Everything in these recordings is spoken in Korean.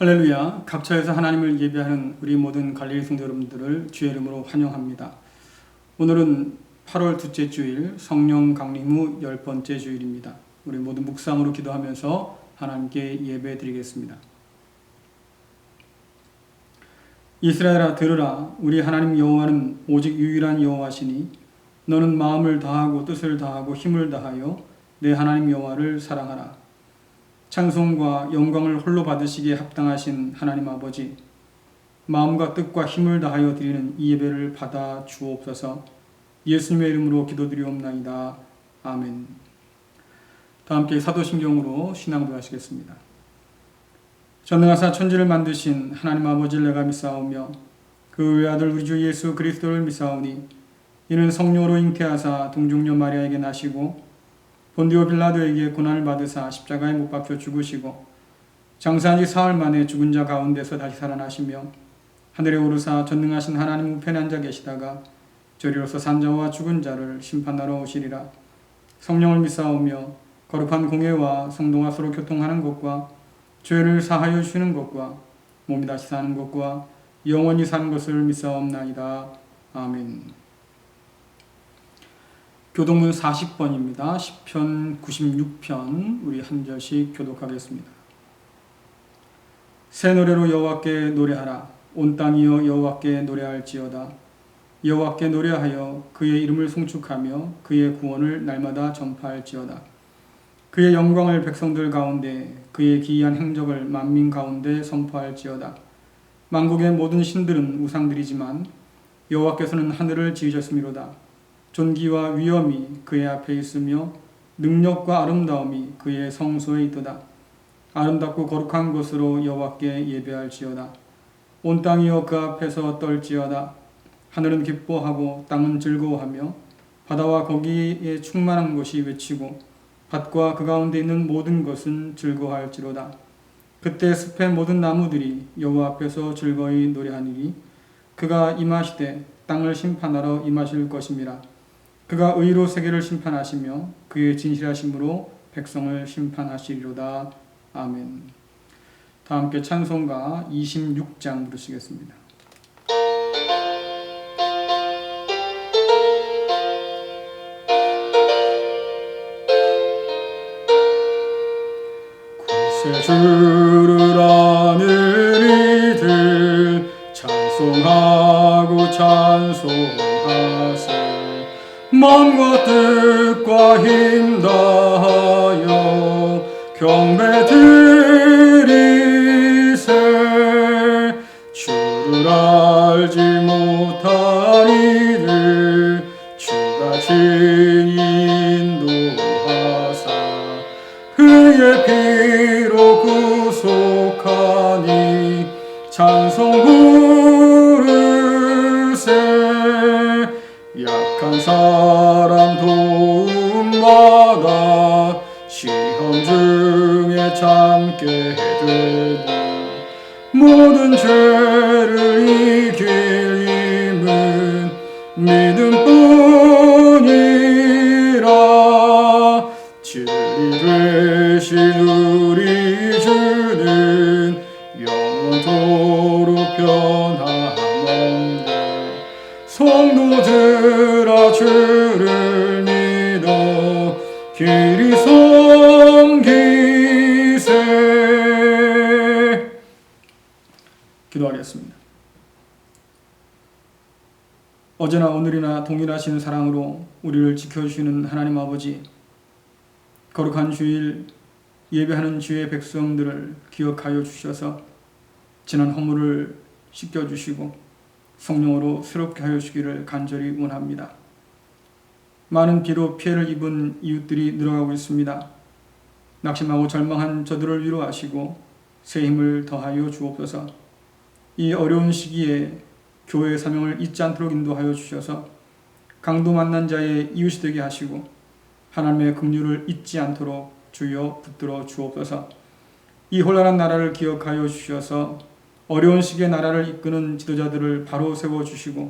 할렐루야. 각처에서 하나님을 예배하는 우리 모든 갈릴리 성도 여러분들을 주의 이름으로 환영합니다. 오늘은 8월 둘째 주일 성령 강림 후 10번째 주일입니다. 우리 모두 묵상으로 기도하면서 하나님께 예배 드리겠습니다. 이스라엘아 들으라. 우리 하나님 여호와는 오직 유일한 여호와시니 너는 마음을 다하고 뜻을 다하고 힘을 다하여 내 하나님 여호와를 사랑하라. 찬송과 영광을 홀로 받으시기에 합당하신 하나님 아버지, 마음과 뜻과 힘을 다하여 드리는 이 예배를 받아 주옵소서. 예수님의 이름으로 기도드리옵나이다. 아멘. 다 함께 사도신경으로 신앙도 하시겠습니다. 전능하사 천지를 만드신 하나님 아버지를 내가 믿사오며 그 외아들 우리 주 예수 그리스도를 믿사오니 이는 성령으로 잉태하사 동정녀 마리아에게 나시고 본디오 빌라도에게 고난을 받으사 십자가에 못 박혀 죽으시고 장사한 지 사흘 만에 죽은 자 가운데서 다시 살아나시며 하늘에 오르사 전능하신 하나님 우편에 앉아 계시다가 저리로서 산자와 죽은 자를 심판하러 오시리라. 성령을 믿사오며 거룩한 공예와 성도가 서로 교통하는 것과 죄를 사하여 주시는 것과 몸이 다시 사는 것과 영원히 사는 것을 믿사옵나이다. 아멘. 교독문 40번입니다. 시편 96편 우리 한 절씩 교독하겠습니다. 새 노래로 여호와께 노래하라. 온 땅이여 여호와께 노래할지어다. 여호와께 노래하여 그의 이름을 송축하며 그의 구원을 날마다 전파할지어다. 그의 영광을 백성들 가운데 그의 기이한 행적을 만민 가운데 선포할지어다. 만국의 모든 신들은 우상들이지만 여호와께서는 하늘을 지으셨음이로다. 존귀와 위엄이 그의 앞에 있으며 능력과 아름다움이 그의 성소에 있도다. 아름답고 거룩한 것으로 여호와께 예배할지어다. 온 땅이여 그 앞에서 떨지어다. 하늘은 기뻐하고 땅은 즐거워하며 바다와 거기에 충만한 것이 외치고 밭과 그 가운데 있는 모든 것은 즐거워할지로다. 그때 숲의 모든 나무들이 여호와 앞에서 즐거이 노래하니니 그가 임하시되 땅을 심판하러 임하실 것임이라. 그가 의로 세계를 심판하시며 그의 진실하심으로 백성을 심판하시리로다. 아멘. 다 함께 찬송가 26장 부르시겠습니다. 구세 주를 아는 이들 찬송하고 찬송하세. 마음과 뜻과 힘 다하여 경배 드리세. 주를 알지 못한 이들 주가 친히 인도하사 그의 피로 구속하니 찬송 부르세. 약한 사람 도움받아 시험 중에 참게 되니 모든 죄를 이길 힘은 믿음뿐이라. 진리 되신 우리 주는 영원토록 변함없네. 성도들아 주를 믿어 길이 섬기세. 기도하겠습니다. 어제나 오늘이나 동일하신 사랑으로 우리를 지켜주시는 하나님 아버지, 거룩한 주일 예배하는 주의 백성들을 기억하여 주셔서 지난 허물을 씻겨주시고 성령으로 새롭게 하여 주기를 간절히 원합니다. 많은 비로 피해를 입은 이웃들이 늘어가고 있습니다. 낙심하고 절망한 저들을 위로하시고 새 힘을 더하여 주옵소서. 이 어려운 시기에 교회의 사명을 잊지 않도록 인도하여 주셔서 강도 만난 자의 이웃이 되게 하시고 하나님의 긍휼을 잊지 않도록 주여 붙들어 주옵소서. 이 혼란한 나라를 기억하여 주셔서 어려운 시기에 나라를 이끄는 지도자들을 바로 세워주시고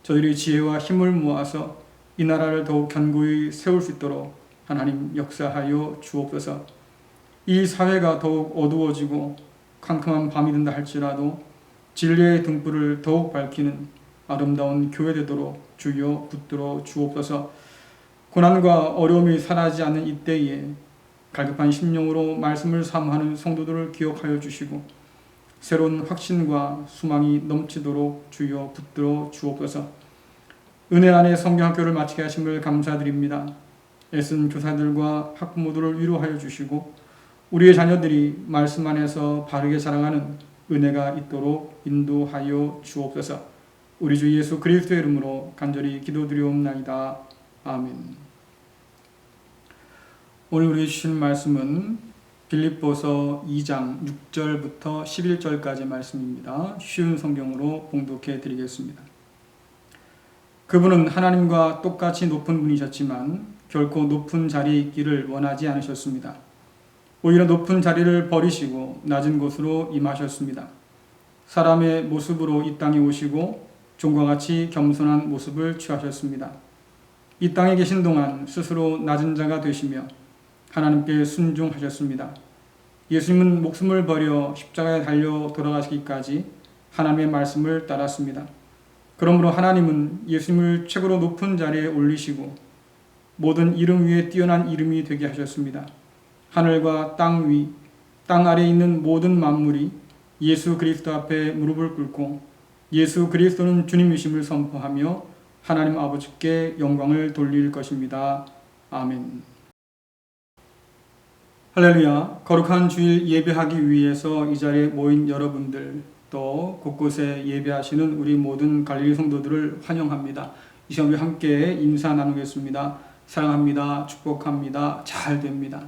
저희들이 지혜와 힘을 모아서 이 나라를 더욱 견고히 세울 수 있도록 하나님 역사하여 주옵소서. 이 사회가 더욱 어두워지고 캄캄한 밤이 된다 할지라도 진리의 등불을 더욱 밝히는 아름다운 교회 되도록 주여 붙들어 주옵소서. 고난과 어려움이 사라지지 않는 이때에 갈급한 심령으로 말씀을 사모하는 성도들을 기억하여 주시고 새로운 확신과 수망이 넘치도록 주여 붙들어 주옵소서. 은혜 안에 성경학교를 마치게 하심을 감사드립니다. 애쓴 교사들과 학부모들을 위로하여 주시고 우리의 자녀들이 말씀 안에서 바르게 자라가는 은혜가 있도록 인도하여 주옵소서. 우리 주 예수 그리스도의 이름으로 간절히 기도드리옵나이다. 아멘. 오늘 우리에게 주신 말씀은 빌립보서 2장 6절부터 11절까지 말씀입니다. 쉬운 성경으로 봉독해 드리겠습니다. 그분은 하나님과 똑같이 높은 분이셨지만 결코 높은 자리에 있기를 원하지 않으셨습니다. 오히려 높은 자리를 버리시고 낮은 곳으로 임하셨습니다. 사람의 모습으로 이 땅에 오시고 종과 같이 겸손한 모습을 취하셨습니다. 이 땅에 계신 동안 스스로 낮은 자가 되시며 하나님께 순종하셨습니다. 예수님은 목숨을 버려 십자가에 달려 돌아가시기까지 하나님의 말씀을 따랐습니다. 그러므로 하나님은 예수님을 최고로 높은 자리에 올리시고 모든 이름 위에 뛰어난 이름이 되게 하셨습니다. 하늘과 땅 위, 땅 아래에 있는 모든 만물이 예수 그리스도 앞에 무릎을 꿇고 예수 그리스도는 주님이심을 선포하며 하나님 아버지께 영광을 돌릴 것입니다. 아멘. 할렐루야. 거룩한 주일 예배하기 위해서 이 자리에 모인 여러분들, 또 곳곳에 예배하시는 우리 모든 갈릴리 성도들을 환영합니다. 이 시간 우리 함께 인사 나누겠습니다. 사랑합니다. 축복합니다. 잘 됩니다.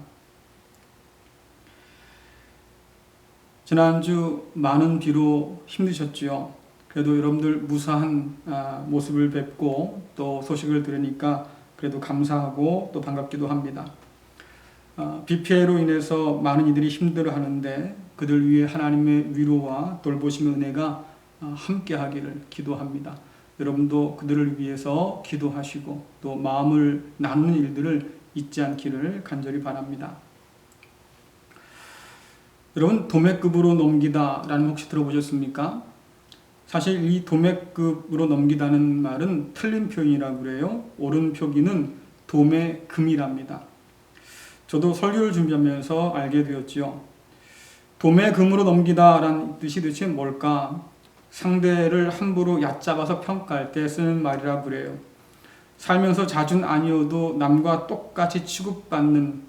지난주 많은 비로 힘드셨지요. 그래도 여러분들 무사한 모습을 뵙고 또 소식을 들으니까 그래도 감사하고 또 반갑기도 합니다. 비 피해로 인해서 많은 이들이 힘들어하는데 그들 위해 하나님의 위로와 돌보심의 은혜가 함께하기를 기도합니다. 여러분도 그들을 위해서 기도하시고 또 마음을 나누는 일들을 잊지 않기를 간절히 바랍니다. 여러분, 도매급으로 넘기다 라는 혹시 들어보셨습니까? 사실 이 도매급으로 넘기다는 말은 틀린 표현이라고 그래요. 옳은 표기는 도매금이랍니다. 저도 설교를 준비하면서 알게 되었지요. 도매금으로 넘기다 라는 뜻이 도대체 뭘까? 상대를 함부로 얕잡아서 평가할 때 쓰는 말이라고 그래요. 살면서 자주는 아니어도 남과 똑같이 취급받는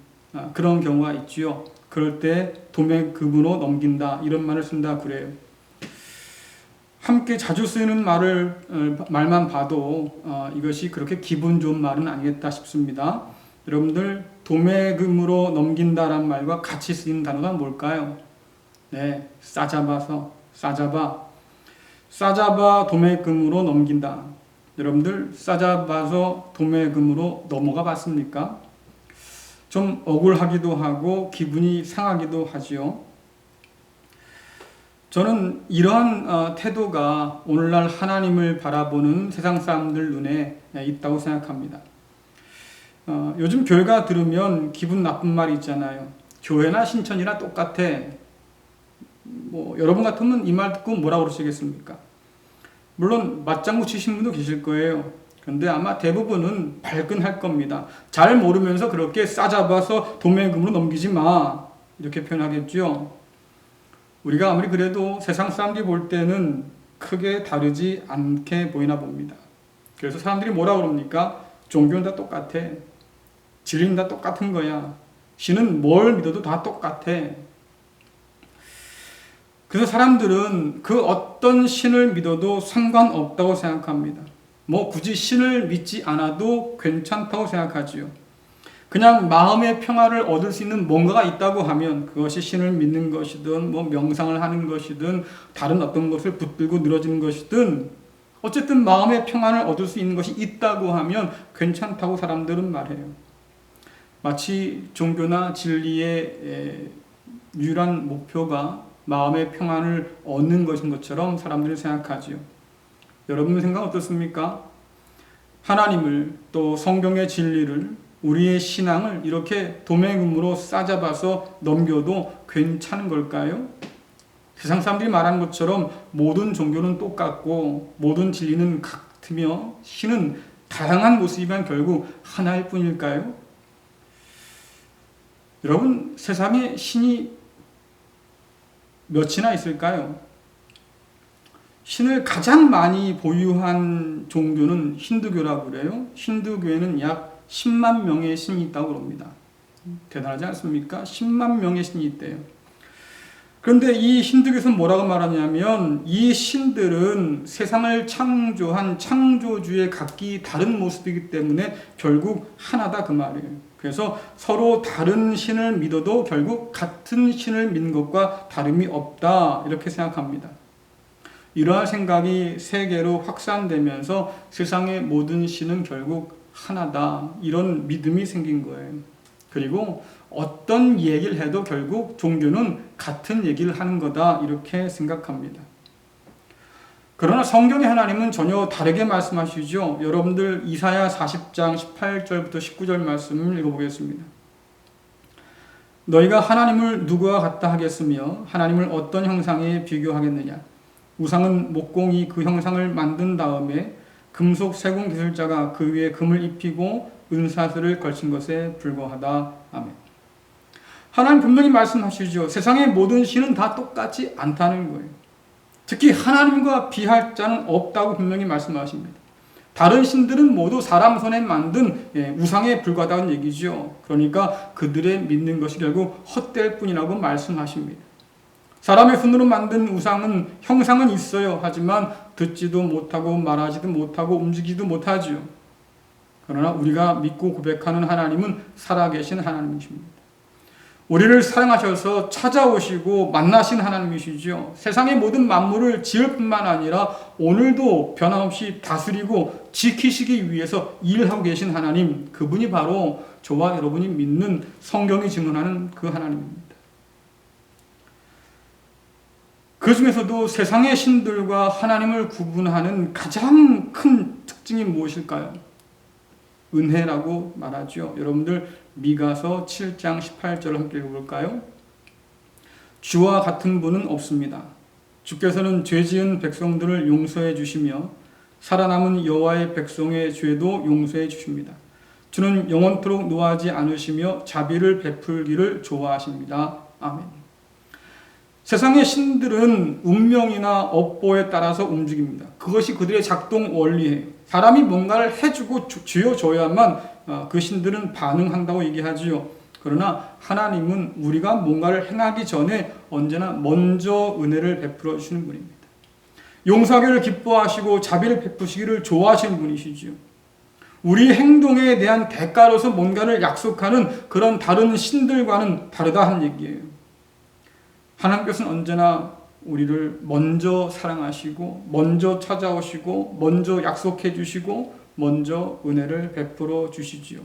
그런 경우가 있지요. 그럴 때 도매금으로 넘긴다 이런 말을 쓴다 그래요. 함께 자주 쓰는 말만 봐도 이것이 그렇게 기분 좋은 말은 아니겠다 싶습니다. 여러분들 도매금으로 넘긴다란 말과 같이 쓰이는 단어가 뭘까요? 네, 싸잡아 도매금으로 넘긴다. 여러분들 싸잡아서 도매금으로 넘어가 봤습니까? 좀 억울하기도 하고 기분이 상하기도 하지요. 저는 이러한 태도가 오늘날 하나님을 바라보는 세상 사람들 눈에 있다고 생각합니다. 요즘 교회가 들으면 기분 나쁜 말이 있잖아요. 교회나 신천이나 똑같아. 여러분 같으면 이 말 듣고 뭐라고 그러시겠습니까? 물론 맞장구 치신 분도 계실 거예요. 그런데 아마 대부분은 발끈할 겁니다. 잘 모르면서 그렇게 싸잡아서 도매금으로 넘기지 마. 이렇게 표현하겠죠. 우리가 아무리 그래도 세상 사람들이 볼 때는 크게 다르지 않게 보이나 봅니다. 그래서 사람들이 뭐라고 그럽니까? 종교는 다 똑같아. 진리는 다 똑같은 거야. 신은 뭘 믿어도 다 똑같아. 그래서 사람들은 그 어떤 신을 믿어도 상관없다고 생각합니다. 굳이 신을 믿지 않아도 괜찮다고 생각하지요. 그냥 마음의 평화를 얻을 수 있는 뭔가가 있다고 하면 그것이 신을 믿는 것이든 명상을 하는 것이든 다른 어떤 것을 붙들고 늘어지는 것이든 어쨌든 마음의 평안을 얻을 수 있는 것이 있다고 하면 괜찮다고 사람들은 말해요. 마치 종교나 진리의 유일한 목표가 마음의 평안을 얻는 것인 것처럼 사람들이 생각하지요. 여러분 생각 어떻습니까? 하나님을 또 성경의 진리를 우리의 신앙을 이렇게 도매금으로 싸잡아서 넘겨도 괜찮은 걸까요? 세상 사람들이 말하는 것처럼 모든 종교는 똑같고 모든 진리는 같으며 신은 다양한 모습이면 결국 하나일 뿐일까요? 여러분, 세상에 신이 몇이나 있을까요? 신을 가장 많이 보유한 종교는 힌두교라고 그래요. 힌두교에는 약 10만 명의 신이 있다고 합니다. 대단하지 않습니까? 10만 명의 신이 있대요. 그런데 이 힌두교에서는 뭐라고 말하냐면 이 신들은 세상을 창조한 창조주의 각기 다른 모습이기 때문에 결국 하나다 그 말이에요. 그래서 서로 다른 신을 믿어도 결국 같은 신을 믿는 것과 다름이 없다 이렇게 생각합니다. 이러한 생각이 세계로 확산되면서 세상의 모든 신은 결국 하나다 이런 믿음이 생긴 거예요. 그리고 어떤 얘기를 해도 결국 종교는 같은 얘기를 하는 거다 이렇게 생각합니다. 그러나 성경의 하나님은 전혀 다르게 말씀하시죠. 여러분들 이사야 40장 18절부터 19절 말씀을 읽어보겠습니다. 너희가 하나님을 누구와 같다 하겠으며 하나님을 어떤 형상에 비교하겠느냐. 우상은 목공이 그 형상을 만든 다음에 금속 세공 기술자가 그 위에 금을 입히고 은사슬을 걸친 것에 불과하다. 아멘. 하나님 분명히 말씀하시죠. 세상의 모든 신은 다 똑같지 않다는 거예요. 특히 하나님과 비할 자는 없다고 분명히 말씀하십니다. 다른 신들은 모두 사람 손에 만든 우상에 불과하다는 얘기죠. 그러니까 그들의 믿는 것이 결국 헛될 뿐이라고 말씀하십니다. 사람의 손으로 만든 우상은 형상은 있어요. 하지만 듣지도 못하고 말하지도 못하고 움직이지도 못하죠. 그러나 우리가 믿고 고백하는 하나님은 살아계신 하나님이십니다. 우리를 사랑하셔서 찾아오시고 만나신 하나님이시죠. 세상의 모든 만물을 지을 뿐만 아니라 오늘도 변함없이 다스리고 지키시기 위해서 일하고 계신 하나님, 그분이 바로 저와 여러분이 믿는 성경이 증언하는 그 하나님입니다. 그 중에서도 세상의 신들과 하나님을 구분하는 가장 큰 특징이 무엇일까요? 은혜라고 말하죠. 여러분들 미가서 7장 18절을 함께 읽어볼까요? 주와 같은 분은 없습니다. 주께서는 죄지은 백성들을 용서해 주시며 살아남은 여호와의 백성의 죄도 용서해 주십니다. 주는 영원토록 노하지 않으시며 자비를 베풀기를 좋아하십니다. 아멘. 세상의 신들은 운명이나 업보에 따라서 움직입니다. 그것이 그들의 작동 원리예요. 사람이 뭔가를 해주고 쥐어줘야만 그 신들은 반응한다고 얘기하지요. 그러나 하나님은 우리가 뭔가를 행하기 전에 언제나 먼저 은혜를 베풀어 주시는 분입니다. 용서하기를 기뻐하시고 자비를 베푸시기를 좋아하시는 분이시죠. 우리 행동에 대한 대가로서 뭔가를 약속하는 그런 다른 신들과는 다르다 한 얘기예요. 하나님께서는 언제나 우리를 먼저 사랑하시고 먼저 찾아오시고 먼저 약속해 주시고 먼저 은혜를 베풀어 주시지요.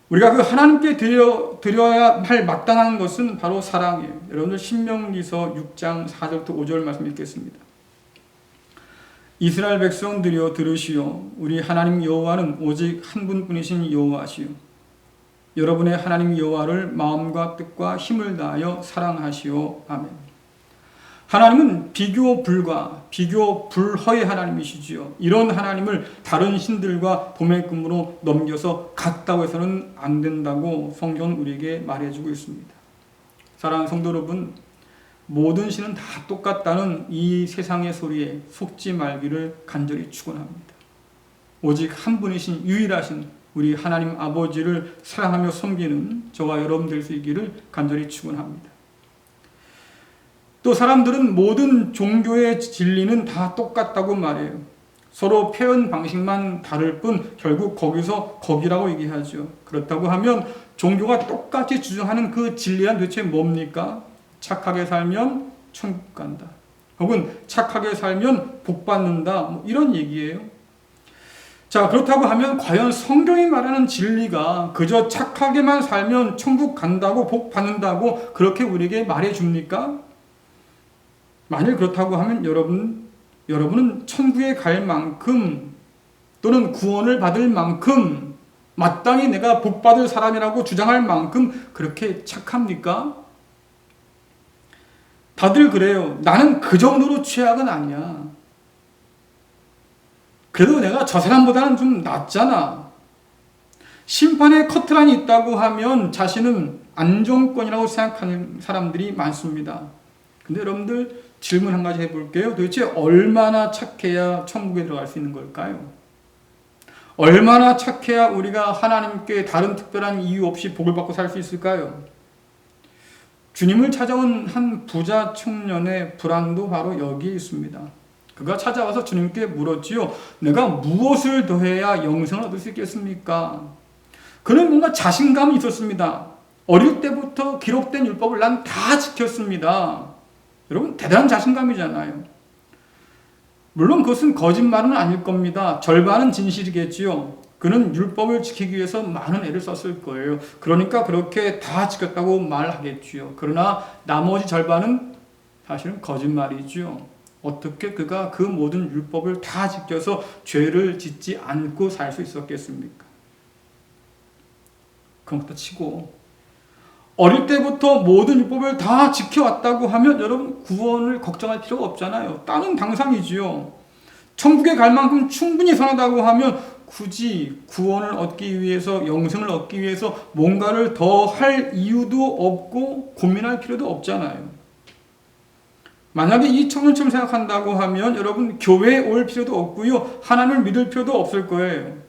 우리가 그 하나님께 드려야 할 마땅한 것은 바로 사랑이에요. 여러분들 신명기서 6장 4절부터 5절 말씀 읽겠습니다. 이스라엘 백성들이여 들으시오. 우리 하나님 여호와는 오직 한 분뿐이신 여호와시요. 여러분의 하나님 여호와를 마음과 뜻과 힘을 다하여 사랑하시오. 아멘. 하나님은 비교 불가, 비교 불허의 하나님이시지요. 이런 하나님을 다른 신들과 도매금으로 넘겨서 같다고 해서는 안 된다고 성경은 우리에게 말해주고 있습니다. 사랑하는 성도 여러분, 모든 신은 다 똑같다는 이 세상의 소리에 속지 말기를 간절히 축원합니다. 오직 한 분이신 유일하신 우리 하나님 아버지를 사랑하며 섬기는 저와 여러분 될 수 있기를 간절히 축원합니다. 또 사람들은 모든 종교의 진리는 다 똑같다고 말해요. 서로 표현 방식만 다를 뿐 결국 거기서 거기라고 얘기하죠. 그렇다고 하면 종교가 똑같이 주장하는 그 진리란 도대체 뭡니까? 착하게 살면 천국 간다. 혹은 착하게 살면 복 받는다. 뭐 이런 얘기예요. 자, 그렇다고 하면 과연 성경이 말하는 진리가 그저 착하게만 살면 천국 간다고 복 받는다고 그렇게 우리에게 말해 줍니까? 만일 그렇다고 하면 여러분은 천국에 갈 만큼 또는 구원을 받을 만큼 마땅히 내가 복 받을 사람이라고 주장할 만큼 그렇게 착합니까? 다들 그래요. 나는 그 정도로 최악은 아니야. 그래도 내가 저 사람보다는 좀 낫잖아. 심판의 커트라인이 있다고 하면 자신은 안정권이라고 생각하는 사람들이 많습니다. 근데 여러분들 질문 한 가지 해볼게요. 도대체 얼마나 착해야 천국에 들어갈 수 있는 걸까요? 얼마나 착해야 우리가 하나님께 다른 특별한 이유 없이 복을 받고 살 수 있을까요? 주님을 찾아온 한 부자 청년의 불안도 바로 여기에 있습니다. 그가 찾아와서 주님께 물었지요. 내가 무엇을 더해야 영생을 얻을 수 있겠습니까? 그는 뭔가 자신감이 있었습니다. 어릴 때부터 기록된 율법을 난 다 지켰습니다. 여러분 대단한 자신감이잖아요. 물론 그것은 거짓말은 아닐 겁니다. 절반은 진실이겠지요. 그는 율법을 지키기 위해서 많은 애를 썼을 거예요. 그러니까 그렇게 다 지켰다고 말하겠지요. 그러나 나머지 절반은 사실은 거짓말이지요. 어떻게 그가 그 모든 율법을 다 지켜서 죄를 짓지 않고 살 수 있었겠습니까? 그런 것도 치고 어릴 때부터 모든 율법을 다 지켜왔다고 하면 여러분 구원을 걱정할 필요가 없잖아요. 땅은 당상이지요. 천국에 갈 만큼 충분히 선하다고 하면 굳이 구원을 얻기 위해서 영생을 얻기 위해서 뭔가를 더 할 이유도 없고 고민할 필요도 없잖아요. 만약에 이 청년처럼 생각한다고 하면 여러분 교회에 올 필요도 없고요. 하나님을 믿을 필요도 없을 거예요.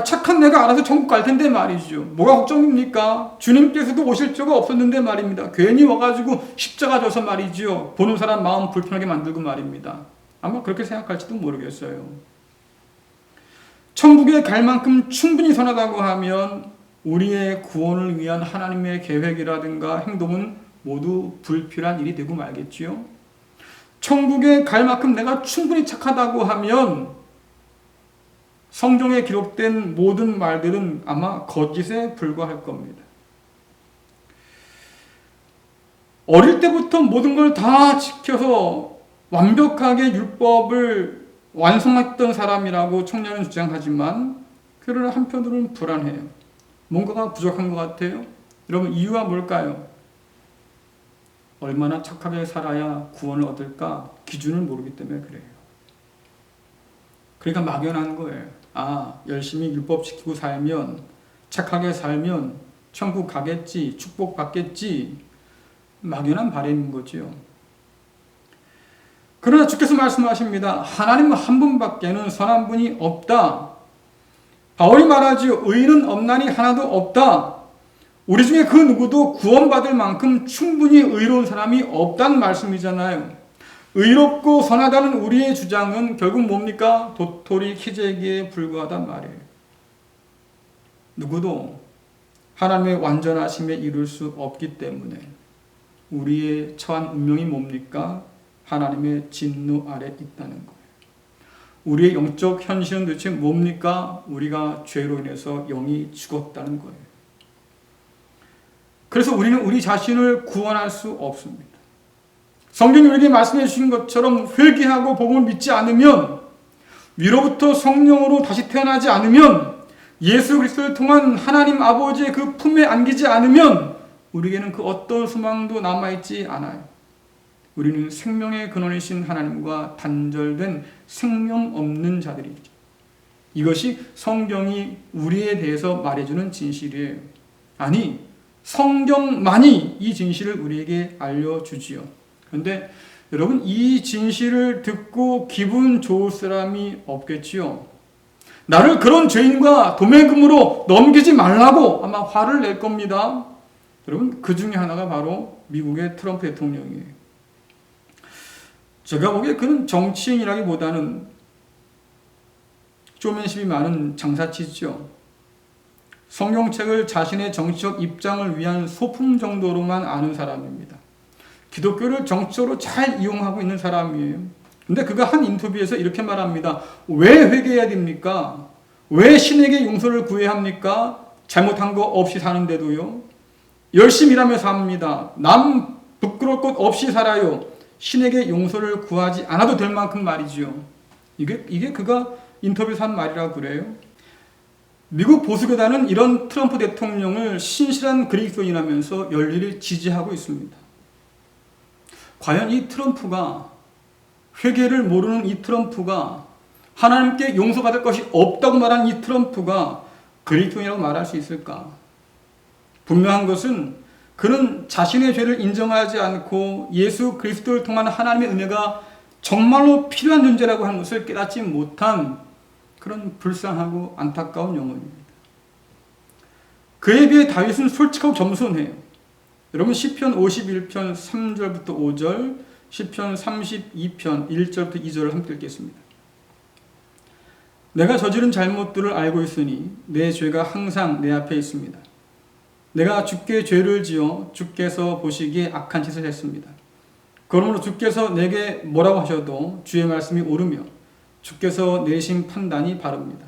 착한 내가 알아서 천국 갈 텐데 말이죠. 뭐가 걱정입니까? 주님께서도 오실 필요가 없었는데 말입니다. 괜히 와가지고 십자가 져서 말이죠. 보는 사람 마음 불편하게 만들고 말입니다. 아마 그렇게 생각할지도 모르겠어요. 천국에 갈 만큼 충분히 선하다고 하면 우리의 구원을 위한 하나님의 계획이라든가 행동은 모두 불필요한 일이 되고 말겠지요. 천국에 갈 만큼 내가 충분히 착하다고 하면 성경에 기록된 모든 말들은 아마 거짓에 불과할 겁니다. 어릴 때부터 모든 걸 다 지켜서 완벽하게 율법을 완성했던 사람이라고 청년은 주장하지만 그러나 한편으로는 불안해요. 뭔가가 부족한 것 같아요. 여러분 이유가 뭘까요? 얼마나 착하게 살아야 구원을 얻을까 기준을 모르기 때문에 그래요. 그러니까 막연한 거예요. 열심히 율법 지키고 살면 착하게 살면 천국 가겠지, 축복받겠지. 막연한 바람인 거지요. 그러나 주께서 말씀하십니다. 하나님 한 분밖에는 선한 분이 없다. 바울이 말하지요. 의인은 없나니 하나도 없다. 우리 중에 그 누구도 구원받을 만큼 충분히 의로운 사람이 없다는 말씀이잖아요. 의롭고 선하다는 우리의 주장은 결국 뭡니까? 도토리 키재기에 불과하단 말이에요. 누구도 하나님의 완전하심에 이룰 수 없기 때문에 우리의 처한 운명이 뭡니까? 하나님의 진노 아래 있다는 거예요. 우리의 영적 현실은 도대체 뭡니까? 우리가 죄로 인해서 영이 죽었다는 거예요. 그래서 우리는 우리 자신을 구원할 수 없습니다. 성경이 우리에게 말씀해 주신 것처럼 회개하고 복음을 믿지 않으면 위로부터 성령으로 다시 태어나지 않으면 예수 그리스도를 통한 하나님 아버지의 그 품에 안기지 않으면 우리에게는 그 어떤 소망도 남아있지 않아요. 우리는 생명의 근원이신 하나님과 단절된 생명 없는 자들이죠. 이것이 성경이 우리에 대해서 말해주는 진실이에요. 아니, 성경만이 이 진실을 우리에게 알려주지요. 그런데 여러분 이 진실을 듣고 기분 좋을 사람이 없겠지요. 나를 그런 죄인과 도매금으로 넘기지 말라고 아마 화를 낼 겁니다. 여러분 그 중에 하나가 바로 미국의 트럼프 대통령이에요. 제가 보기에 그는 정치인이라기보다는 쇼맨십이 많은 장사치죠. 성경책을 자신의 정치적 입장을 위한 소품 정도로만 아는 사람입니다. 기독교를 정치적으로 잘 이용하고 있는 사람이에요. 근데 그가 한 인터뷰에서 이렇게 말합니다. 왜 회개해야 됩니까? 왜 신에게 용서를 구해야 합니까? 잘못한 거 없이 사는데도요. 열심히 일하며 삽니다. 남 부끄러울 것 없이 살아요. 신에게 용서를 구하지 않아도 될 만큼 말이지요. 이게 그가 인터뷰에서 한 말이라고 그래요. 미국 보수교단은 이런 트럼프 대통령을 신실한 그리스도인이라면서 열렬히 지지하고 있습니다. 과연 이 트럼프가, 회개를 모르는 이 트럼프가, 하나님께 용서받을 것이 없다고 말한 이 트럼프가 그리스도인이라고 말할 수 있을까? 분명한 것은 그는 자신의 죄를 인정하지 않고 예수 그리스도를 통한 하나님의 은혜가 정말로 필요한 존재라고 하는 것을 깨닫지 못한 그런 불쌍하고 안타까운 영혼입니다. 그에 비해 다윗은 솔직하고 겸손해요. 여러분 시편 51편 3절부터 5절, 시편 32편 1절부터 2절을 함께 읽겠습니다. 내가 저지른 잘못들을 알고 있으니 내 죄가 항상 내 앞에 있습니다. 내가 주께 죄를 지어 주께서 보시기에 악한 짓을 했습니다. 그러므로 주께서 내게 뭐라고 하셔도 주의 말씀이 옳으며 주께서 내신 판단이 바릅니다.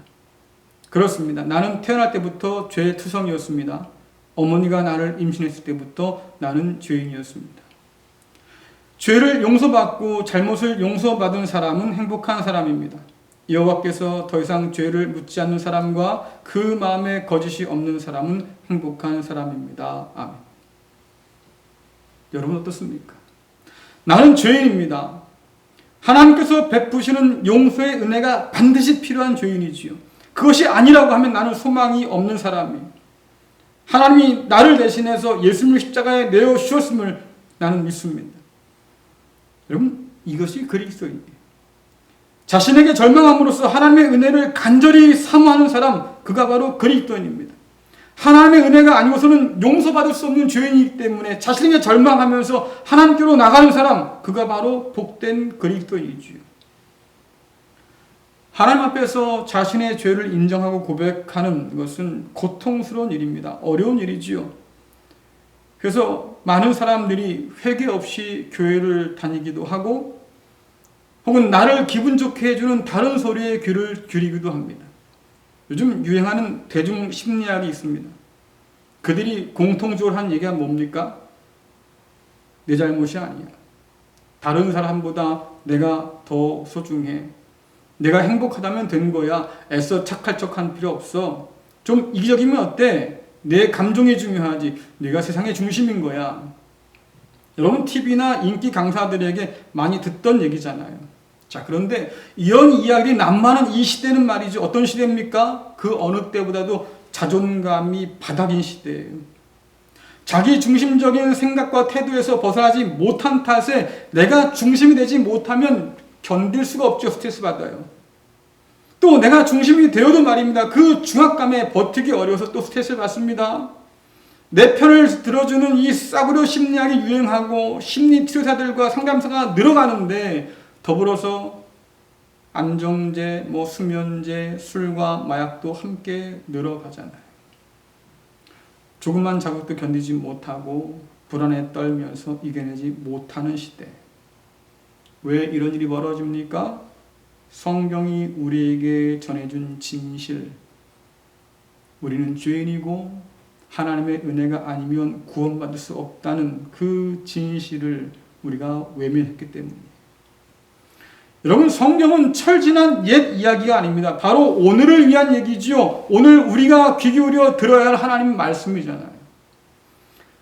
그렇습니다. 나는 태어날 때부터 죄의 투성이었습니다. 어머니가 나를 임신했을 때부터 나는 죄인이었습니다. 죄를 용서받고 잘못을 용서받은 사람은 행복한 사람입니다. 여호와께서 더 이상 죄를 묻지 않는 사람과 그 마음에 거짓이 없는 사람은 행복한 사람입니다. 아멘. 여러분 어떻습니까? 나는 죄인입니다. 하나님께서 베푸시는 용서의 은혜가 반드시 필요한 죄인이지요. 그것이 아니라고 하면 나는 소망이 없는 사람이에요. 하나님이 나를 대신해서 예수님을 십자가에 내어 주셨음을 나는 믿습니다. 여러분 이것이 그리스도인이에요. 자신에게 절망함으로써 하나님의 은혜를 간절히 사모하는 사람, 그가 바로 그리스도인입니다. 하나님의 은혜가 아니고서는 용서받을 수 없는 죄인이기 때문에 자신에게 절망하면서 하나님께로 나가는 사람, 그가 바로 복된 그리스도인이지요. 하나님 앞에서 자신의 죄를 인정하고 고백하는 것은 고통스러운 일입니다. 어려운 일이지요. 그래서 많은 사람들이 회개 없이 교회를 다니기도 하고 혹은 나를 기분 좋게 해주는 다른 소리에 귀를 기울이기도 합니다. 요즘 유행하는 대중 심리학이 있습니다. 그들이 공통적으로 하는 얘기가 뭡니까? 내 잘못이 아니야. 다른 사람보다 내가 더 소중해. 내가 행복하다면 된 거야. 애써 착할 척할 필요 없어. 좀 이기적이면 어때? 내 감정이 중요하지. 내가 세상의 중심인 거야. 여러분 TV나 인기 강사들에게 많이 듣던 얘기잖아요. 자, 그런데 이런 이야기들이 난무하는 이 시대는 말이죠. 어떤 시대입니까? 그 어느 때보다도 자존감이 바닥인 시대예요. 자기 중심적인 생각과 태도에서 벗어나지 못한 탓에 내가 중심이 되지 못하면 견딜 수가 없죠. 스트레스 받아요. 또 내가 중심이 되어도 말입니다. 그 중압감에 버티기 어려워서 또 스트레스를 받습니다. 내 편을 들어주는 이 싸구려 심리학이 유행하고 심리 치료사들과 상담사가 늘어가는데 더불어서 안정제, 수면제, 술과 마약도 함께 늘어가잖아요. 조금만 자극도 견디지 못하고 불안에 떨면서 이겨내지 못하는 시대. 왜 이런 일이 벌어집니까? 성경이 우리에게 전해준 진실. 우리는 죄인이고 하나님의 은혜가 아니면 구원받을 수 없다는 그 진실을 우리가 외면했기 때문입니다. 여러분 성경은 철지난 옛 이야기가 아닙니다. 바로 오늘을 위한 얘기지요. 오늘 우리가 귀 기울여 들어야 할 하나님 말씀이잖아요.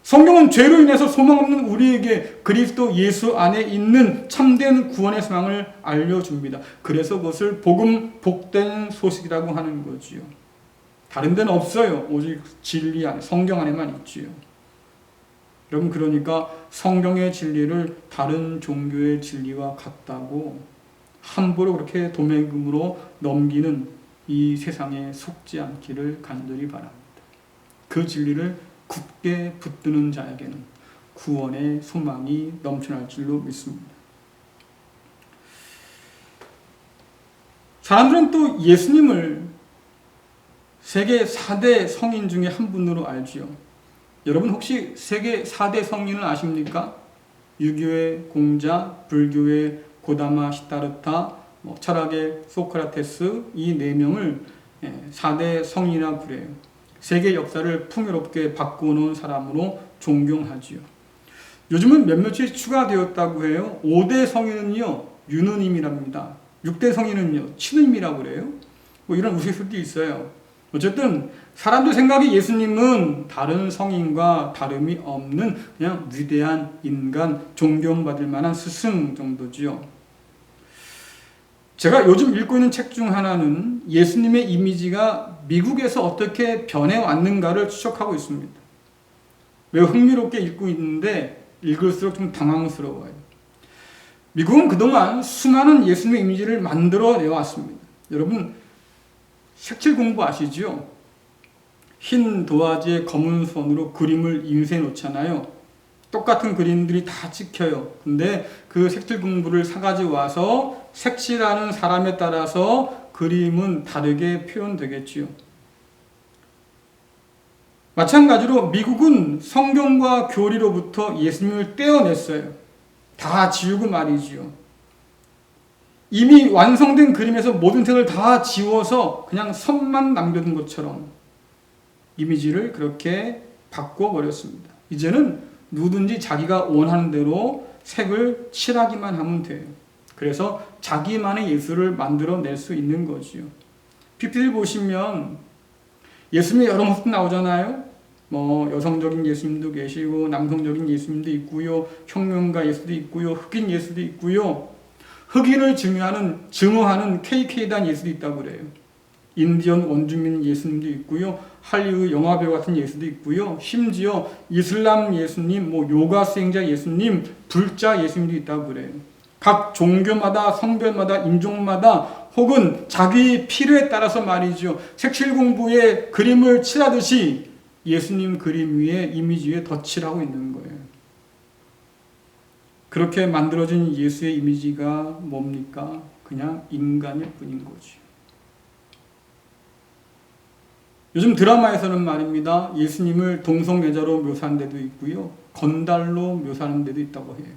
성경은 죄로 인해서 소망 없는 우리에게 그리스도 예수 안에 있는 참된 구원의 소망을 알려줍니다. 그래서 그것을 복음, 복된 소식이라고 하는 거지요. 다른 데는 없어요. 오직 진리 안에, 성경 안에만 있지요. 여러분 그러니까 성경의 진리를 다른 종교의 진리와 같다고 함부로 그렇게 도매금으로 넘기는 이 세상에 속지 않기를 간절히 바랍니다. 그 진리를 굳게 붙드는 자에게는 구원의 소망이 넘쳐날 줄로 믿습니다. 사람들은 또 예수님을 세계 4대 성인 중에 한 분으로 알지요. 여러분 혹시 세계 4대 성인을 아십니까? 유교의 공자, 불교의 고다마 시타르타, 철학의 소크라테스, 이 4명을 4대 성인이라 부려요. 세계 역사를 풍요롭게 바꾸는 사람으로 존경하지요. 요즘은 몇몇이 추가되었다고 해요. 5대 성인은요, 유느님이랍니다. 6대 성인은요, 친님이라고 그래요. 이런 우스갯소리도 있어요. 어쨌든 사람들 생각에 예수님은 다른 성인과 다름이 없는 그냥 위대한 인간, 존경받을 만한 스승 정도지요. 제가 요즘 읽고 있는 책 중 하나는 예수님의 이미지가 미국에서 어떻게 변해왔는가를 추적하고 있습니다. 매우 흥미롭게 읽고 있는데 읽을수록 좀 당황스러워요. 미국은 그동안 수많은 예수님의 이미지를 만들어내왔습니다. 여러분, 색칠 공부 아시죠? 흰 도화지에 검은 손으로 그림을 인쇄해 놓잖아요. 똑같은 그림들이 다 찍혀요. 근데 그 색칠 공부를 사가지고 와서 색칠하는 사람에 따라서 그림은 다르게 표현되겠지요. 마찬가지로 미국은 성경과 교리로부터 예수님을 떼어냈어요. 다 지우고 말이지요. 이미 완성된 그림에서 모든 색을 다 지워서 그냥 선만 남겨둔 것처럼 이미지를 그렇게 바꿔버렸습니다. 이제는 누구든지 자기가 원하는 대로 색을 칠하기만 하면 돼요. 그래서 자기만의 예술을 만들어낼 수 있는 거지요. PPT 보시면 예수님의 여러 모습 나오잖아요. 여성적인 예수님도 계시고 남성적인 예수님도 있고요. 혁명가 예수도 있고요. 흑인 예수도 있고요. 흑인을 증오하는 KK단 예수도 있다고 그래요. 인디언 원주민 예수님도 있고요. 할리우드 영화배우 같은 예수도 있고요. 심지어 이슬람 예수님, 요가 수행자 예수님, 불자 예수님도 있다고 그래요. 각 종교마다, 성별마다, 인종마다 혹은 자기 필요에 따라서 말이죠. 색칠 공부에 그림을 칠하듯이 예수님 그림 위에, 이미지 위에 덧칠하고 있는 거예요. 그렇게 만들어진 예수의 이미지가 뭡니까? 그냥 인간일 뿐인 거죠. 요즘 드라마에서는 말입니다. 예수님을 동성애자로 묘사한 데도 있고요. 건달로 묘사하는 데도 있다고 해요.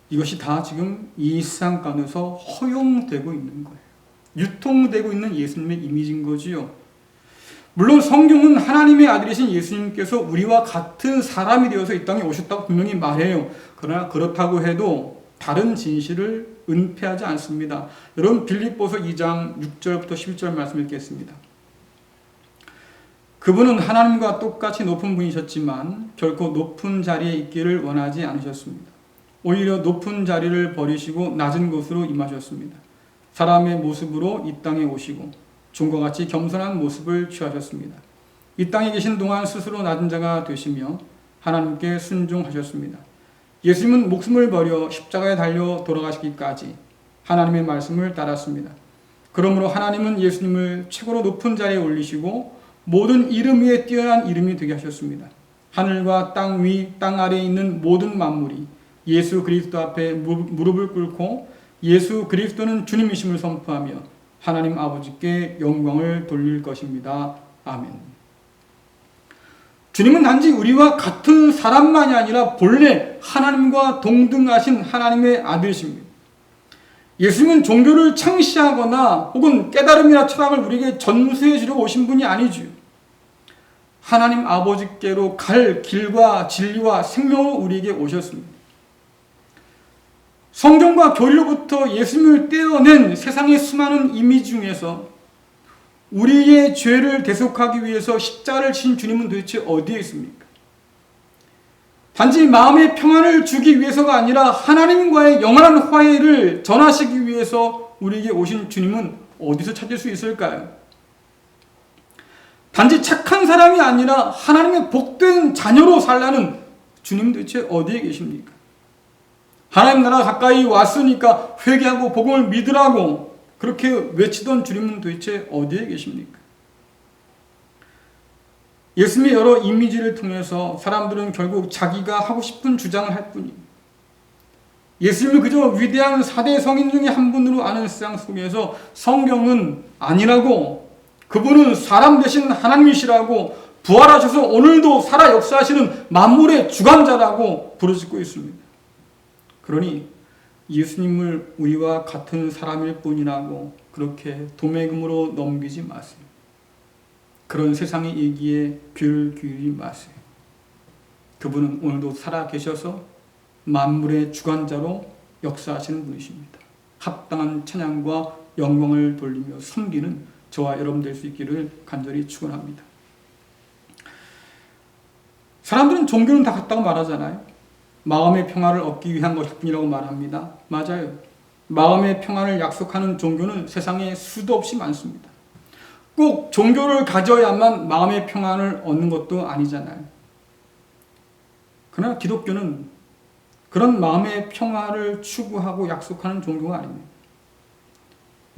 이것이 다 지금 이 세상 가운데서 허용되고 있는 거예요. 유통되고 있는 예수님의 이미지인 거지요. 물론 성경은 하나님의 아들이신 예수님께서 우리와 같은 사람이 되어서 이 땅에 오셨다고 분명히 말해요. 그러나 그렇다고 해도 다른 진실을 은폐하지 않습니다. 여러분 빌립보서 2장 6절부터 11절 말씀 읽겠습니다. 그분은 하나님과 똑같이 높은 분이셨지만 결코 높은 자리에 있기를 원하지 않으셨습니다. 오히려 높은 자리를 버리시고 낮은 곳으로 임하셨습니다. 사람의 모습으로 이 땅에 오시고 종과 같이 겸손한 모습을 취하셨습니다. 이 땅에 계신 동안 스스로 낮은 자가 되시며 하나님께 순종하셨습니다. 예수님은 목숨을 버려 십자가에 달려 돌아가시기까지 하나님의 말씀을 따랐습니다. 그러므로 하나님은 예수님을 최고로 높은 자리에 올리시고 모든 이름 위에 뛰어난 이름이 되게 하셨습니다. 하늘과 땅 위, 땅 아래에 있는 모든 만물이 예수 그리스도 앞에 무릎을 꿇고 예수 그리스도는 주님이심을 선포하며 하나님 아버지께 영광을 돌릴 것입니다. 아멘. 주님은 단지 우리와 같은 사람만이 아니라 본래 하나님과 동등하신 하나님의 아들이십니다. 예수님은 종교를 창시하거나 혹은 깨달음이나 철학을 우리에게 전수해 주려고 오신 분이 아니죠. 하나님 아버지께로 갈 길과 진리와 생명으로 우리에게 오셨습니다. 성경과 교리로부터 예수님을 떼어낸 세상의 수많은 이미지 중에서 우리의 죄를 대속하기 위해서 십자가를 친 주님은 도대체 어디에 있습니까? 단지 마음의 평안을 주기 위해서가 아니라 하나님과의 영원한 화해를 전하시기 위해서 우리에게 오신 주님은 어디서 찾을 수 있을까요? 단지 착한 사람이 아니라 하나님의 복된 자녀로 살라는 주님 도대체 어디에 계십니까? 하나님 나라 가까이 왔으니까 회개하고 복음을 믿으라고 그렇게 외치던 주님은 도대체 어디에 계십니까? 예수님의 여러 이미지를 통해서 사람들은 결국 자기가 하고 싶은 주장을 할 뿐입니다. 예수님을 그저 위대한 4대 성인 중에 한 분으로 아는 세상 속에서 성경은 아니라고, 그분은 사람 되신 하나님이시라고, 부활하셔서 오늘도 살아 역사하시는 만물의 주관자라고 부르짖고 있습니다. 그러니 예수님을 우리와 같은 사람일 뿐이라고 그렇게 도매금으로 넘기지 마세요. 그런 세상의 얘기에 귀를 기울이지 마세요. 그분은 오늘도 살아 계셔서 만물의 주관자로 역사하시는 분이십니다. 합당한 찬양과 영광을 돌리며 섬기는 저와 여러분 될 수 있기를 간절히 축원합니다. 사람들은 종교는 다 같다고 말하잖아요. 마음의 평화를 얻기 위한 것일 뿐이라고 말합니다. 맞아요. 마음의 평화를 약속하는 종교는 세상에 수도 없이 많습니다. 꼭 종교를 가져야만 마음의 평안을 얻는 것도 아니잖아요. 그러나 기독교는 그런 마음의 평화를 추구하고 약속하는 종교가 아닙니다.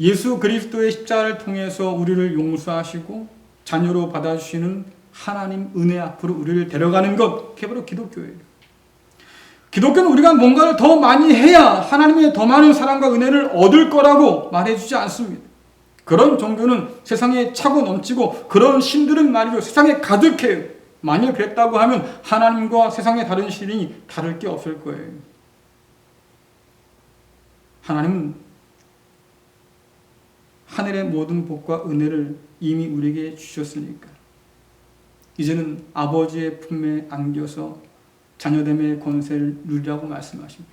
예수 그리스도의 십자가를 통해서 우리를 용서하시고 자녀로 받아주시는 하나님 은혜 앞으로 우리를 데려가는 것, 그게 바로 기독교예요. 기독교는 우리가 뭔가를 더 많이 해야 하나님의 더 많은 사랑과 은혜를 얻을 거라고 말해주지 않습니다. 그런 종교는 세상에 차고 넘치고 그런 신들은 말이죠. 세상에 가득해요. 만일 그랬다고 하면 하나님과 세상의 다른 신이 다를 게 없을 거예요. 하나님은 하늘의 모든 복과 은혜를 이미 우리에게 주셨으니까 이제는 아버지의 품에 안겨서 자녀됨의 권세를 누리라고 말씀하십니다.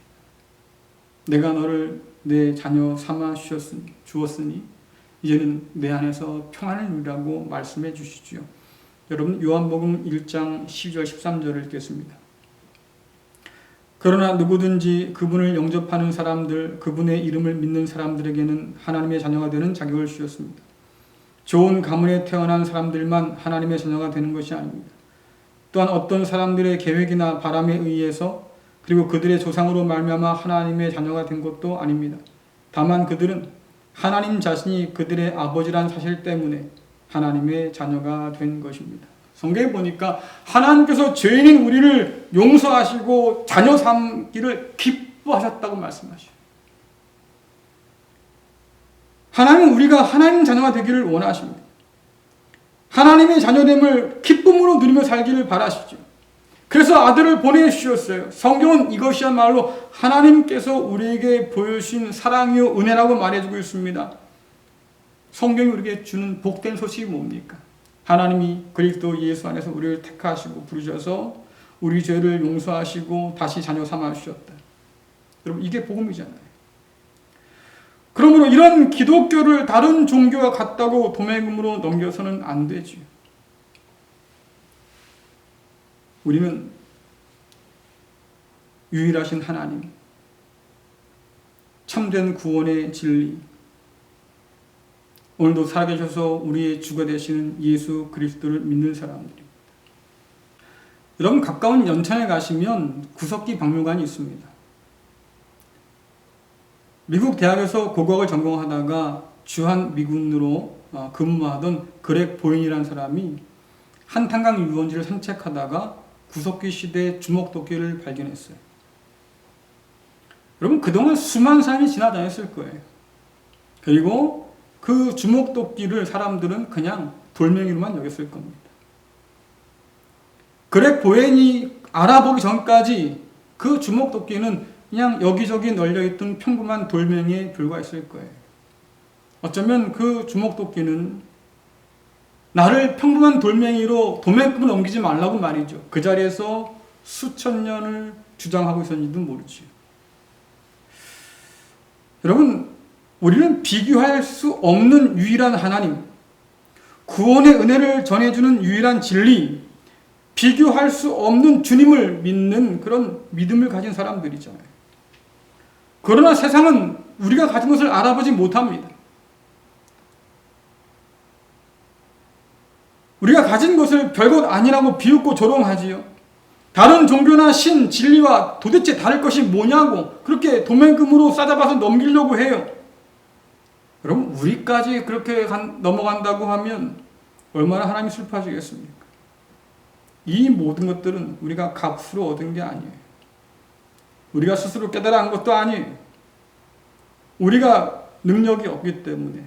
내가 너를 내 자녀 삼아 주었으니 이제는 내 안에서 평안을 누리라고 말씀해 주시죠. 여러분 요한복음 1장 12절 13절을 읽겠습니다. 그러나 누구든지 그분을 영접하는 사람들, 그분의 이름을 믿는 사람들에게는 하나님의 자녀가 되는 자격을 주셨습니다. 좋은 가문에 태어난 사람들만 하나님의 자녀가 되는 것이 아닙니다. 또한 어떤 사람들의 계획이나 바람에 의해서 그리고 그들의 조상으로 말미암아 하나님의 자녀가 된 것도 아닙니다. 다만 그들은 하나님 자신이 그들의 아버지란 사실 때문에 하나님의 자녀가 된 것입니다. 성경에 보니까 하나님께서 죄인인 우리를 용서하시고 자녀 삼기를 기뻐하셨다고 말씀하셔요. 하나님은 우리가 하나님 자녀가 되기를 원하십니다. 하나님의 자녀됨을 기쁨으로 누리며 살기를 바라시죠. 그래서 아들을 보내주셨어요. 성경은 이것이야말로 하나님께서 우리에게 보여주신 사랑이요 은혜라고 말해주고 있습니다. 성경이 우리에게 주는 복된 소식이 뭡니까? 하나님이 그리스도 예수 안에서 우리를 택하시고 부르셔서 우리 죄를 용서하시고 다시 자녀 삼아 주셨다. 여러분 이게 복음이잖아요. 그러므로 이런 기독교를 다른 종교와 같다고 도매금으로 넘겨서는 안 되죠. 우리는 유일하신 하나님, 참된 구원의 진리, 오늘도 살아계셔서 우리의 주가 되시는 예수 그리스도를 믿는 사람들입니다. 여러분 가까운 연천에 가시면 구석기 박물관이 있습니다. 미국 대학에서 고고학을 전공하다가 주한 미군으로 근무하던 그렉 보인이라는 사람이 한탄강 유원지를 산책하다가 구석기 시대 주먹도끼를 발견했어요. 여러분 그동안 수많은 사람이 지나다녔을 거예요. 그리고 그 주먹도끼를 사람들은 그냥 돌멩이로만 여겼을 겁니다. 그렉 보인이 알아보기 전까지 그 주먹도끼는 그냥 여기저기 널려있던 평범한 돌멩이에 불과했을 거예요. 어쩌면 그 주먹도끼는 나를 평범한 돌멩이로 도매금을 넘기지 말라고 말이죠. 그 자리에서 수천 년을 주장하고 있었는지도 모르죠. 여러분 우리는 비교할 수 없는 유일한 하나님, 구원의 은혜를 전해주는 유일한 진리, 비교할 수 없는 주님을 믿는 그런 믿음을 가진 사람들이잖아요. 그러나 세상은 우리가 가진 것을 알아보지 못합니다. 우리가 가진 것을 별것 아니라고 비웃고 조롱하지요. 다른 종교나 신, 진리와 도대체 다를 것이 뭐냐고 그렇게 도매금으로 싸잡아서 넘기려고 해요. 여러분 우리까지 그렇게 넘어간다고 하면 얼마나 하나님이 슬퍼하시겠습니까? 이 모든 것들은 우리가 값으로 얻은 게 아니에요. 우리가 스스로 깨달아 한 것도 아니에요. 우리가 능력이 없기 때문에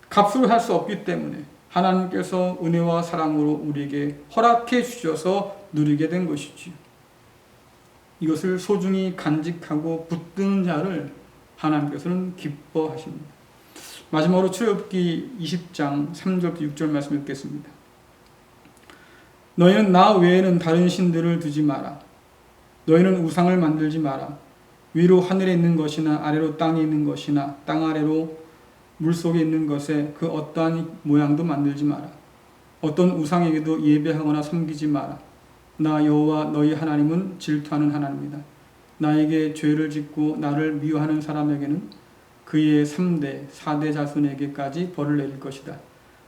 값으로 살 수 없기 때문에 하나님께서 은혜와 사랑으로 우리에게 허락해 주셔서 누리게 된 것이지요. 이것을 소중히 간직하고 붙드는 자를 하나님께서는 기뻐하십니다. 마지막으로 출애굽기 20장 3절부터 6절 말씀 읽겠습니다. 너희는 나 외에는 다른 신들을 두지 마라. 너희는 우상을 만들지 마라. 위로 하늘에 있는 것이나 아래로 땅에 있는 것이나 땅 아래로 물속에 있는 것에 그 어떠한 모양도 만들지 마라. 어떤 우상에게도 예배하거나 섬기지 마라. 나 여호와 너희 하나님은 질투하는 하나님이다. 나에게 죄를 짓고 나를 미워하는 사람에게는 그의 3대, 4대 자손에게까지 벌을 내릴 것이다.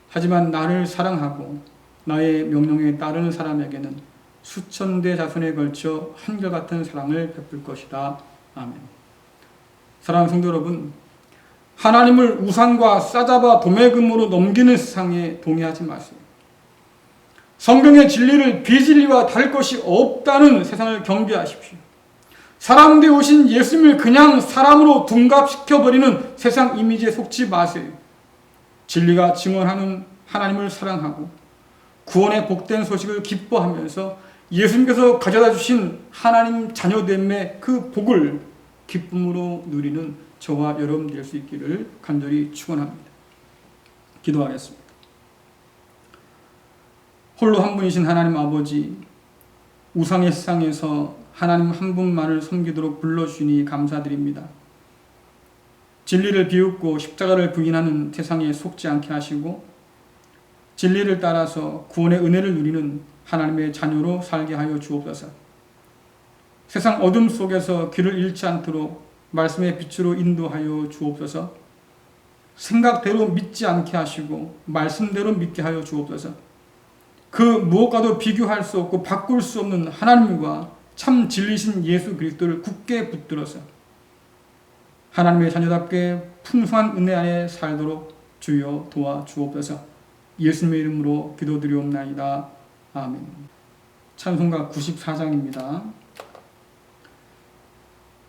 하지만 나를 사랑하고 나의 명령에 따르는 사람에게는 수천 대 자손에 걸쳐 한결같은 사랑을 베풀 것이다. 아멘. 사랑하는 성도 여러분, 하나님을 우상과 싸잡아 도매금으로 넘기는 세상에 동의하지 마세요. 성경의 진리를 비진리와 다를 것이 없다는 세상을 경계하십시오. 사람 되어 오신 예수님을 그냥 사람으로 둔갑시켜버리는 세상 이미지에 속지 마세요. 진리가 증언하는 하나님을 사랑하고 구원의 복된 소식을 기뻐하면서 예수님께서 가져다 주신 하나님 자녀됨의 그 복을 기쁨으로 누리는 저와 여러분 될 수 있기를 간절히 축원합니다. 기도하겠습니다. 홀로 한 분이신 하나님 아버지, 우상의 세상에서 하나님 한 분만을 섬기도록 불러주시니 감사드립니다. 진리를 비웃고 십자가를 부인하는 세상에 속지 않게 하시고 진리를 따라서 구원의 은혜를 누리는 하나님의 자녀로 살게 하여 주옵소서. 세상 어둠 속에서 길을 잃지 않도록 말씀의 빛으로 인도하여 주옵소서. 생각대로 믿지 않게 하시고 말씀대로 믿게 하여 주옵소서. 그 무엇과도 비교할 수 없고 바꿀 수 없는 하나님과 참 진리신 예수 그리스도를 굳게 붙들어서 하나님의 자녀답게 풍성한 은혜 안에 살도록 주여 도와 주옵소서. 예수님의 이름으로 기도드리옵나이다. 아멘. 찬송가 94장입니다.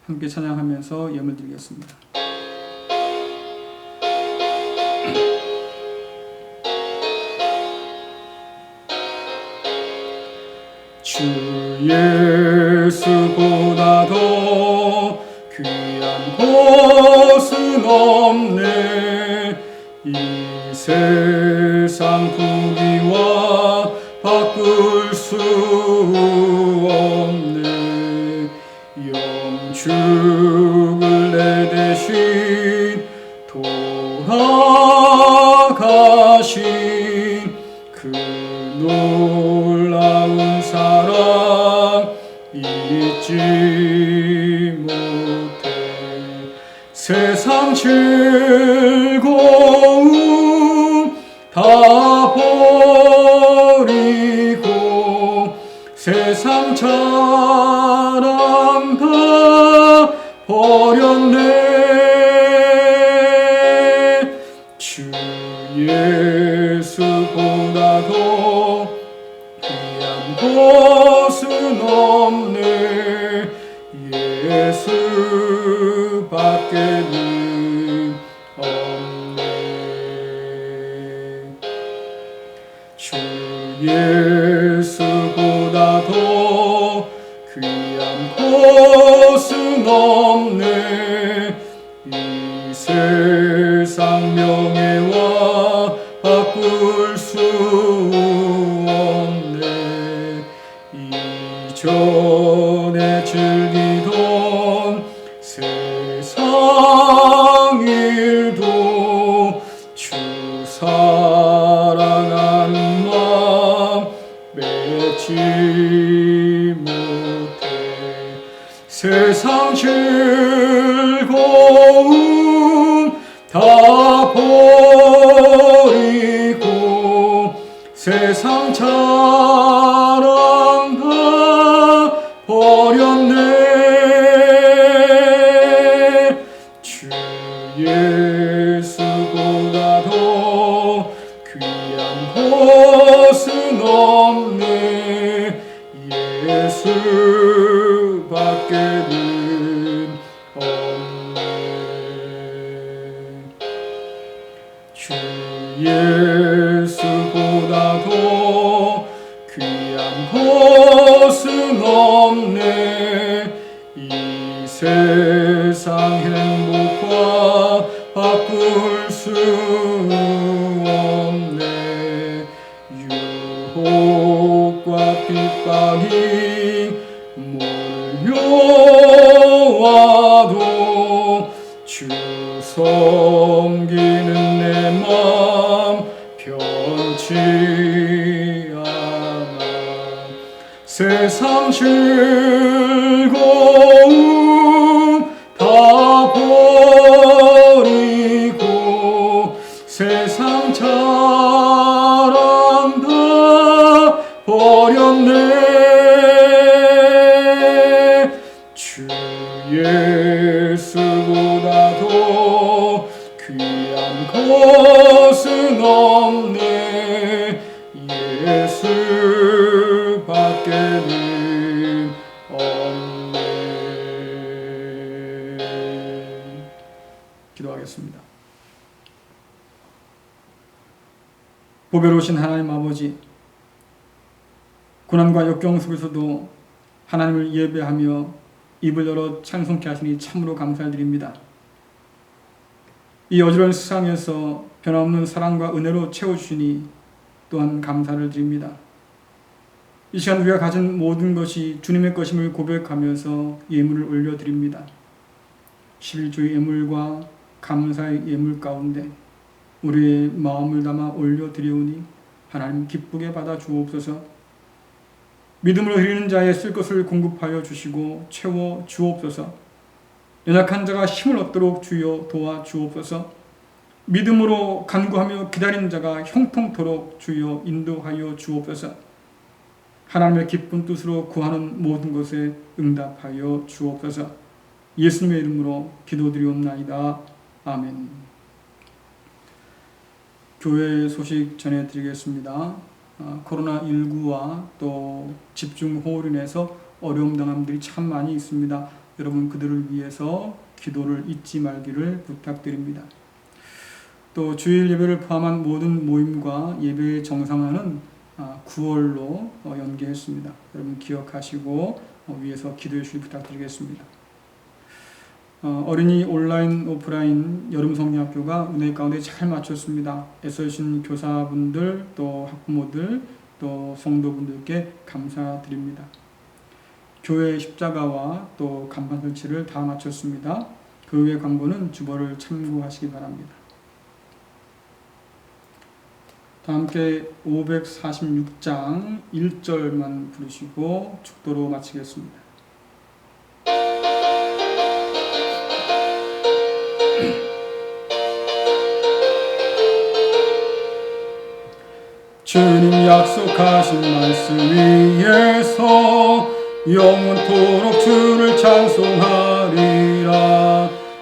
함께 찬양하면서 예물 드리겠습니다. 주 예수보다 더 귀한 것은 없네. 이 세상 부귀와 바꿀 수 없네. 영축을 내 대신 돌아가신 그 놀라운 사랑 잊지 못해. 세상 즐거움 다 버리고 세상 자랑 다 버렸네. 주 예수보다 더 귀한 것은 없네. 예수밖에는 없네. 주 예수보다 더 귀한 것은 없네. 이 세상 명예와 바꿀 수 없네. 이전에 즐기던 세상 일도 주 사랑하는 마음 맺지 못해. 세상 즐거움 다 버리고 세상 자랑 다 버렸네. 주 예수보다 더 귀한 것은 없네. 예수밖에는 없네. 주 예수보다 더 귀한 것은 없네. 이 세상 행복과 바꿀 수 없네. 유혹과 핍박이 몰려와도 주 섬기는 않아. 세상 즐거움 다 버리고 세상 자랑 다 버렸네. 주 예수보다도 귀한 것은 없네. 예수밖에는 없네. 기도하겠습니다. 보배로우신 하나님 아버지, 고난과 역경 속에서도 하나님을 예배하며 입을 열어 찬송케 하시니 참으로 감사드립니다. 이 어지러운 세상에서 변함없는 사랑과 은혜로 채워주시니 또한 감사를 드립니다. 이 시간 우리가 가진 모든 것이 주님의 것임을 고백하면서 예물을 올려드립니다. 11조의 예물과 감사의 예물 가운데 우리의 마음을 담아 올려드리오니 하나님 기쁘게 받아 주옵소서. 믿음으로 드리는 자의 쓸 것을 공급하여 주시고 채워 주옵소서. 연약한 자가 힘을 얻도록 주여 도와 주옵소서. 믿음으로 간구하며 기다리는 자가 형통토록 주여 인도하여 주옵소서. 하나님의 기쁜 뜻으로 구하는 모든 것에 응답하여 주옵소서. 예수님의 이름으로 기도드리옵나이다. 아멘. 교회 소식 전해드리겠습니다. 코로나19와 또 집중호우로 인해서 어려움 당함들이 참 많이 있습니다. 여러분 그들을 위해서 기도를 잊지 말기를 부탁드립니다. 또 주일 예배를 포함한 모든 모임과 예배 정상화는 9월로 연기했습니다. 여러분 기억하시고 위해서 기도해 주시기 부탁드리겠습니다. 어린이 온라인 오프라인 여름 성리학교가 은혜 가운데 잘 마쳤습니다. 애써주신 교사분들 또 학부모들 또 성도분들께 감사드립니다. 교회 십자가와 또 간판 설치를 다 마쳤습니다. 그 외 광고는 주보를 참고하시기 바랍니다. 다 함께 546장 1절만 부르시고 축도로 마치겠습니다. 주님 약속하신 말씀 위에서 영원토록 주를 찬송하리라.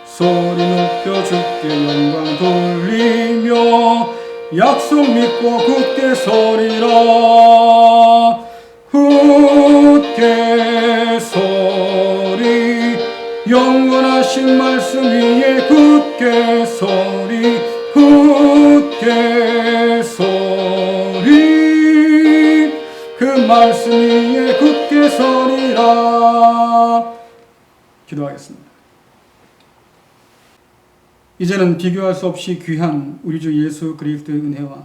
소리 높여 주께 영광 돌리며 약속 믿고 굳게 서리라. 굳게 서리 영원하신 말씀 위에 굳게 서리. 굳게 서리 그 말씀 위에 굳게 서리라. 기도하겠습니다. 이제는 비교할 수 없이 귀한 우리 주 예수 그리스도의 은혜와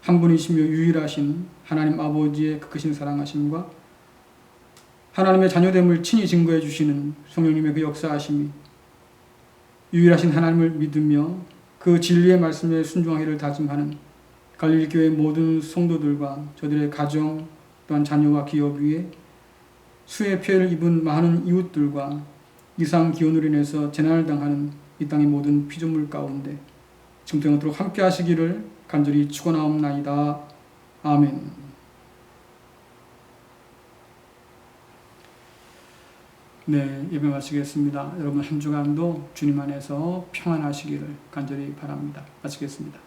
한 분이시며 유일하신 하나님 아버지의 크신 사랑하심과 하나님의 자녀됨을 친히 증거해 주시는 성령님의 그 역사하심이 유일하신 하나님을 믿으며 그 진리의 말씀에 순종하기를 다짐하는 갈릴리 교회 모든 성도들과 저들의 가정 또한 자녀와 기업 위에 수해 피해를 입은 많은 이웃들과 이상 기온으로 인해서 재난을 당하는 이 땅의 모든 피조물 가운데 증평하도록 함께 하시기를 간절히 축원하옵나이다. 아멘. 네, 예배 마치겠습니다. 여러분 한 주간도 주님 안에서 평안하시기를 간절히 바랍니다. 마치겠습니다.